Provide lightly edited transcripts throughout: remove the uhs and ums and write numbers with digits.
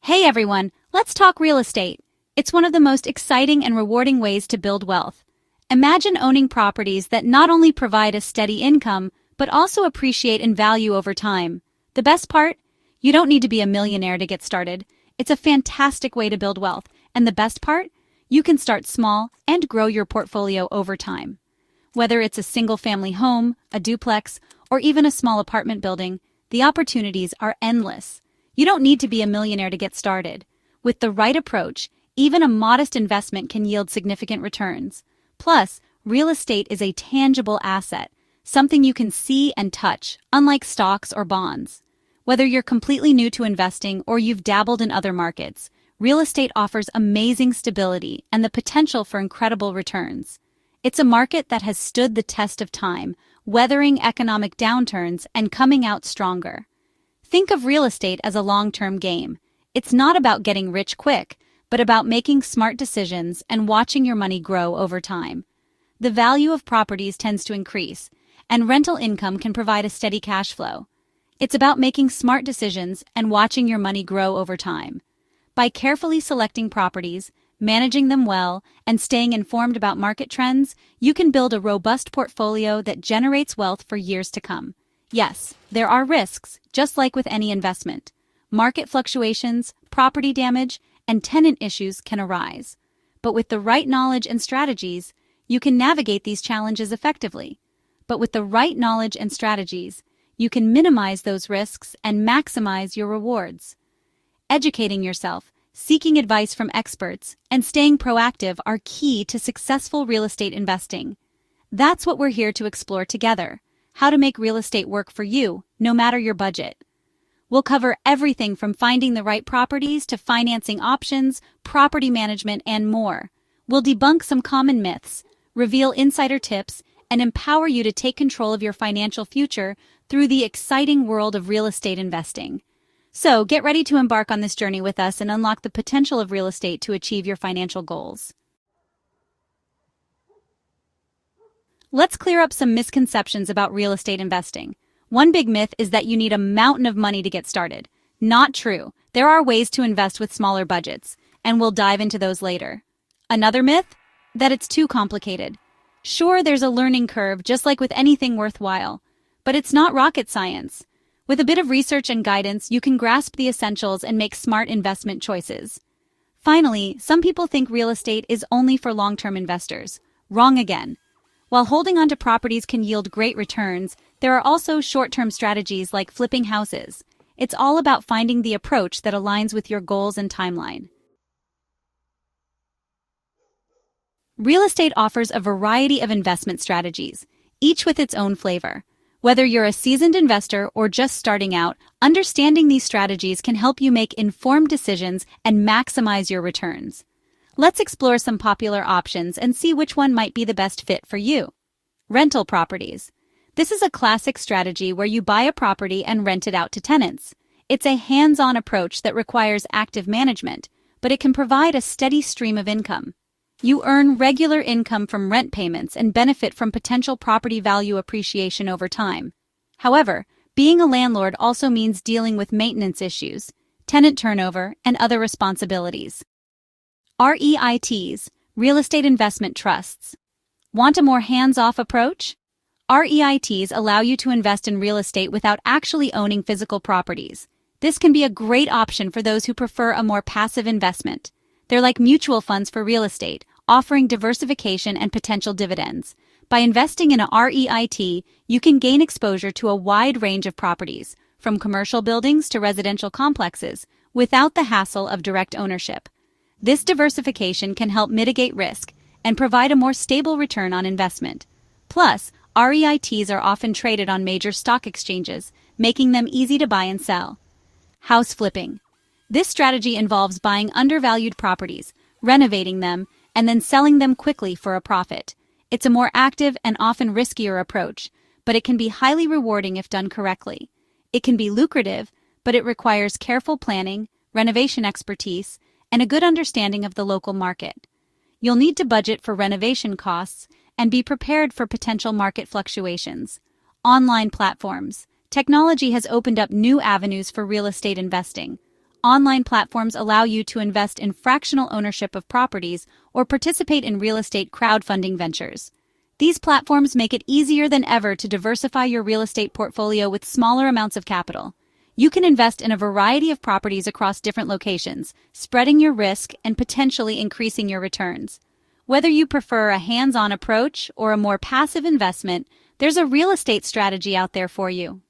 Hey everyone, let's talk real estate. It's one of the most exciting and rewarding ways to build wealth. Imagine owning properties that not only provide a steady income, but also appreciate in value over time. The best part? You don't need to be a millionaire to get started. It's a fantastic way to build wealth. And the best part? You can start small and grow your portfolio over time. Whether it's a single-family home, a duplex, or even a small apartment building, the opportunities are endless. You don't need to be a millionaire to get started. With the right approach, even a modest investment can yield significant returns. Plus, real estate is a tangible asset, something you can see and touch, unlike stocks or bonds. Whether you're completely new to investing or you've dabbled in other markets, real estate offers amazing stability and the potential for incredible returns. It's a market that has stood the test of time, weathering economic downturns and coming out stronger. Think of real estate as a long-term game. It's not about getting rich quick, but about making smart decisions and watching your money grow over time. The value of properties tends to increase, and rental income can provide a steady cash flow. It's about making smart decisions and watching your money grow over time. By carefully selecting properties, managing them well, and staying informed about market trends, you can build a robust portfolio that generates wealth for years to come. Yes, there are risks, just like with any investment. Market fluctuations, property damage, and tenant issues can arise. But with the right knowledge and strategies, you can navigate these challenges effectively. You can minimize those risks and maximize your rewards. Educating yourself, seeking advice from experts, and staying proactive are key to successful real estate investing. That's what we're here to explore together: how to make real estate work for you, no matter your budget. We'll cover everything from finding the right properties to financing options, property management, and more. We'll debunk some common myths, reveal insider tips, and empower you to take control of your financial future through the exciting world of real estate investing. So, get ready to embark on this journey with us and unlock the potential of real estate to achieve your financial goals. Let's clear up some misconceptions about real estate investing. One big myth is that you need a mountain of money to get started. Not true. There are ways to invest with smaller budgets, and we'll dive into those later. Another myth? That it's too complicated. Sure, there's a learning curve, just like with anything worthwhile, but it's not rocket science. With a bit of research and guidance, you can grasp the essentials and make smart investment choices. Finally, some people think real estate is only for long-term investors. Wrong again. While holding onto properties can yield great returns, there are also short-term strategies like flipping houses. It's all about finding the approach that aligns with your goals and timeline. Real estate offers a variety of investment strategies, each with its own flavor. Whether you're a seasoned investor or just starting out, understanding these strategies can help you make informed decisions and maximize your returns. Let's explore some popular options and see which one might be the best fit for you. Rental properties. This is a classic strategy where you buy a property and rent it out to tenants. It's a hands-on approach that requires active management, but it can provide a steady stream of income. You earn regular income from rent payments and benefit from potential property value appreciation over time. However, being a landlord also means dealing with maintenance issues, tenant turnover, and other responsibilities. REITs, Real Estate Investment Trusts. Want a more hands-off approach? REITs allow you to invest in real estate without actually owning physical properties. This can be a great option for those who prefer a more passive investment. They're like mutual funds for real estate, offering diversification and potential dividends. By investing in a REIT, you can gain exposure to a wide range of properties, from commercial buildings to residential complexes, without the hassle of direct ownership. This diversification can help mitigate risk and provide a more stable return on investment. Plus, REITs are often traded on major stock exchanges, making them easy to buy and sell. House flipping. This strategy involves buying undervalued properties, renovating them, and then selling them quickly for a profit. It's a more active and often riskier approach, but it can be highly rewarding if done correctly. It can be lucrative, but it requires careful planning, renovation expertise, and a good understanding of the local market. You'll need to budget for renovation costs and be prepared for potential market fluctuations. Online platforms. Technology has opened up new avenues for real estate investing. online platforms allow you to invest in fractional ownership of properties or participate in real estate crowdfunding ventures. These platforms make it easier than ever to diversify your real estate portfolio with smaller amounts of capital. You can invest in a variety of properties across different locations, spreading your risk and potentially increasing your returns. Whether you prefer a hands-on approach or a more passive investment, there's a real estate strategy out there for you.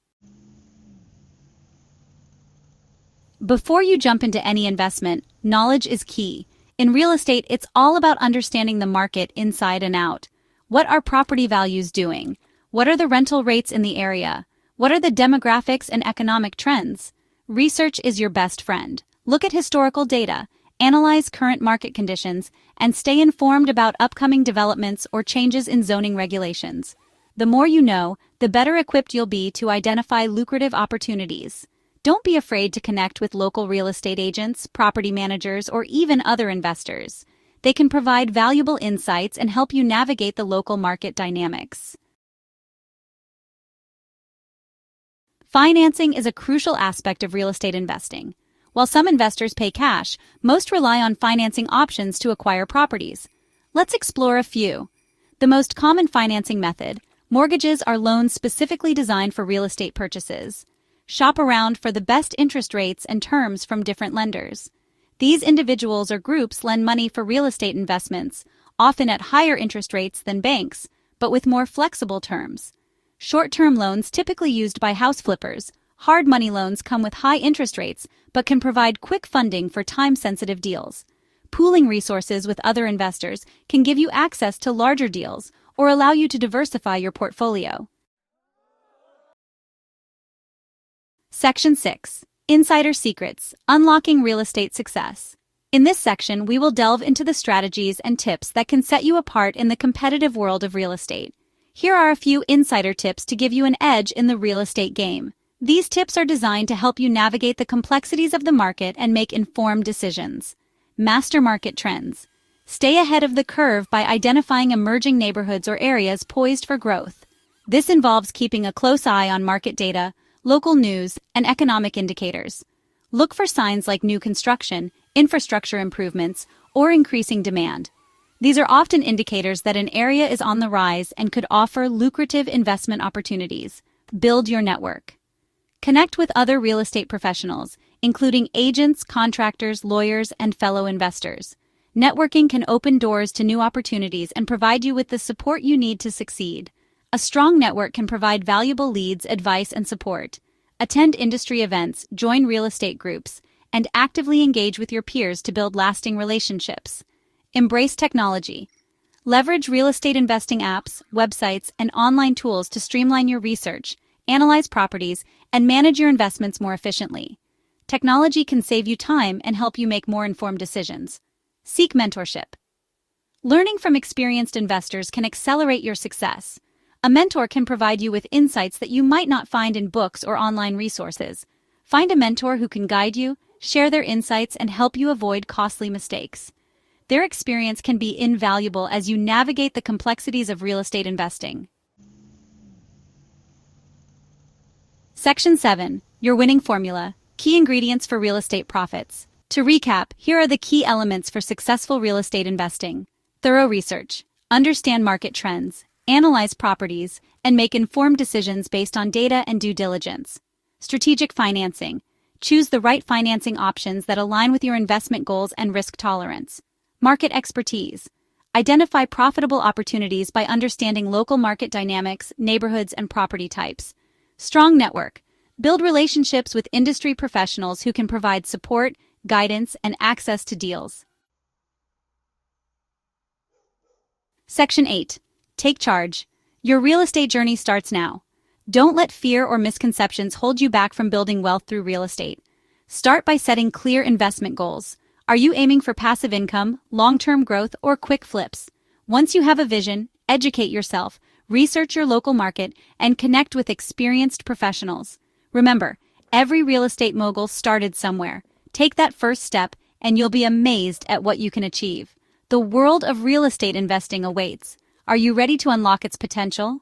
Before you jump into any investment, knowledge is key. In real estate, it's all about understanding the market inside and out. What are property values doing? What are the rental rates in the area? What are the demographics and economic trends? Research is your best friend. Look at historical data, analyze current market conditions, and stay informed about upcoming developments or changes in zoning regulations. The more you know, the better equipped you'll be to identify lucrative opportunities. Don't be afraid to connect with local real estate agents, property managers, or even other investors. They can provide valuable insights and help you navigate the local market dynamics. Financing is a crucial aspect of real estate investing. While some investors pay cash, most rely on financing options to acquire properties. Let's explore a few. The most common financing method: mortgages are loans specifically designed for real estate purchases. Shop around for the best interest rates and terms from different lenders. These individuals or groups lend money for real estate investments, often at higher interest rates than banks, but with more flexible terms. Short-term loans typically used by house flippers. Hard money loans come with high interest rates, but can provide quick funding for time-sensitive deals. Pooling resources with other investors can give you access to larger deals or allow you to diversify your portfolio. Section 6. Insider Secrets: Unlocking Real Estate Success. In this section, we will delve into the strategies and tips that can set you apart in the competitive world of real estate. Here are a few insider tips to give you an edge in the real estate game. These tips are designed to help you navigate the complexities of the market and make informed decisions. Master market trends. Stay ahead of the curve by identifying emerging neighborhoods or areas poised for growth. This involves keeping a close eye on market data, local news, and economic indicators. Look for signs like new construction, infrastructure improvements, or increasing demand. These are often indicators that an area is on the rise and could offer lucrative investment opportunities. Build your network. Connect with other real estate professionals, including agents, contractors, lawyers, and fellow investors. Networking can open doors to new opportunities and provide you with the support you need to succeed. A strong network can provide valuable leads, advice, and support. Attend industry events, join real estate groups, and actively engage with your peers to build lasting relationships. Embrace technology. Leverage real estate investing apps, websites, and online tools to streamline your research, analyze properties, and manage your investments more efficiently. Technology can save you time and help you make more informed decisions. Seek mentorship. Learning from experienced investors can accelerate your success. A mentor can provide you with insights that you might not find in books or online resources. Find a mentor who can guide you, share their insights, and help you avoid costly mistakes. Their experience can be invaluable as you navigate the complexities of real estate investing. Section 7. Your winning formula: Key ingredients for real estate profits. To recap, here are the key elements for successful real estate investing. Thorough research. Understand market trends. Analyze properties, and make informed decisions based on data and due diligence. Strategic financing. Choose the right financing options that align with your investment goals and risk tolerance. Market expertise. Identify profitable opportunities by understanding local market dynamics, neighborhoods, and property types. Strong network. Build relationships with industry professionals who can provide support, guidance, and access to deals. Section 8. Take charge. Your real estate journey starts now. Don't let fear or misconceptions hold you back from building wealth through real estate. Start by setting clear investment goals. Are you aiming for passive income, long-term growth, or quick flips? Once you have a vision, educate yourself, research your local market, and connect with experienced professionals. Remember, every real estate mogul started somewhere. Take that first step, and you'll be amazed at what you can achieve. The world of real estate investing awaits. Are you ready to unlock its potential?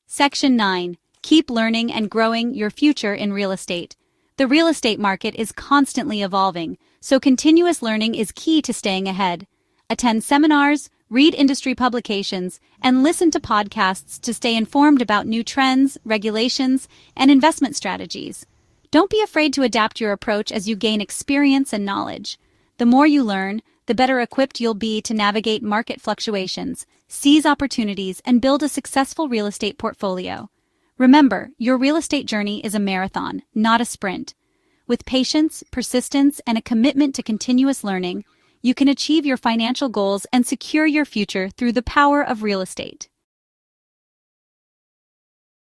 Section 9. Keep learning and growing your future in real estate. The real estate market is constantly evolving, so continuous learning is key to staying ahead. Attend seminars, read industry publications, and listen to podcasts to stay informed about new trends, regulations, and investment strategies. Don't be afraid to adapt your approach as you gain experience and knowledge. The more you learn, the better equipped you'll be to navigate market fluctuations, seize opportunities, and build a successful real estate portfolio. Remember, your real estate journey is a marathon, not a sprint. With patience, persistence, and a commitment to continuous learning, you can achieve your financial goals and secure your future through the power of real estate.